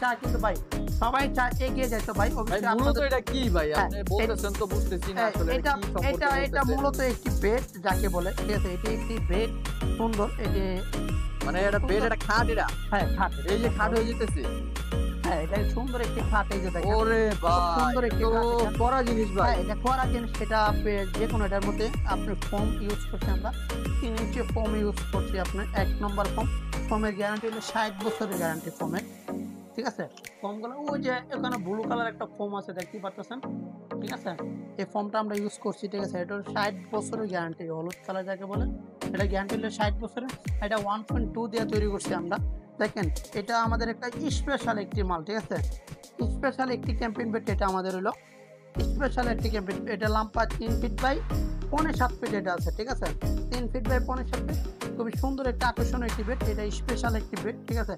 চায় কিন্তু ভাই, সবাই চায় এগিয়ে যায়। তো ভাই অবশ্যই মূলত আপনাদের এটা কি ভাই? আপনি বলতেছেন তো বুঝতেছি না আসলে এটা কি সম্পর্কে এটা এটা বলতেছেন। মূলত একটি বেড যাকে বলে, ঠিক আছে? এটি একটি বেড, সুন্দর। এটি মানে এটা বেড, এটা খাট এটা? হ্যাঁ খাট, এই যে খাট হয়ে যেতেছে। হ্যাঁ এটা সুন্দর একটি খাট। এই যে দেখেন ওরে খুব ভাই, সুন্দর এটা একটি তো খাট এটা। কড়া জিনিস ভাই। হ্যাঁ এটা করা জিনিস। এটা যে কোনো এটার মধ্যে আপনি ফোম ইউজ করছি আমরা, 3 ইঞ্চি ফোম ইউজ করছি আপনার, 1 নম্বর ফোম। ফোমের গ্যারান্টি হলো 60 বছরের গ্যারান্টি ফোমের, ঠিক আছে? ফোমগুলো ওই যে এখানে ব্লু কালার একটা ফোম আছে দেখতে পাচ্ছেন, ঠিক আছে? এই ফোমটা আমরা ইউজ করছি, ঠিক আছে? এটা 60 বছরের গ্যারান্টি, হলুদ কালার যাকে বলে, এটা গ্যারান্টি হলো 60 বছরের। এটা 1.2 দিয়ে তৈরি করছি আমরা। দেখেন এটা আমাদের একটা স্পেশাল একটি মাল, ঠিক আছে? স্পেশাল একটি ক্যাম্পিং বেড। এটা আমাদের হলো স্পেশাল একটি ক্যাম্পিং। এটা লাম্পা 3 ফিট বাই 7.5 ফিট এটা আছে, ঠিক আছে? 3 ফিট বাই 7.5 ফিট, খুবই সুন্দর একটা আকর্ষণীয় একটি বেড। এটা স্পেশাল একটি বেড, ঠিক আছে?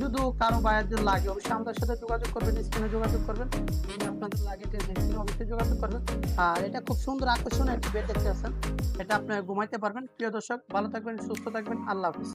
যদি কারো বাইরের লাগে অবশ্যই আমাদের সাথে যোগাযোগ করবেন, স্ক্রিনে যোগাযোগ করবেন। যদি আপনাদের লাগে স্ক্রিনে অবশ্যই যোগাযোগ করবেন। আর এটা খুব সুন্দর আকর্ষণীয় একটি বেড দেখতে পাচ্ছেন। এটা আপনি ঘুমাইতে পারবেন। প্রিয় দর্শক, ভালো থাকবেন, সুস্থ থাকবেন, আল্লাহ হাফিজ।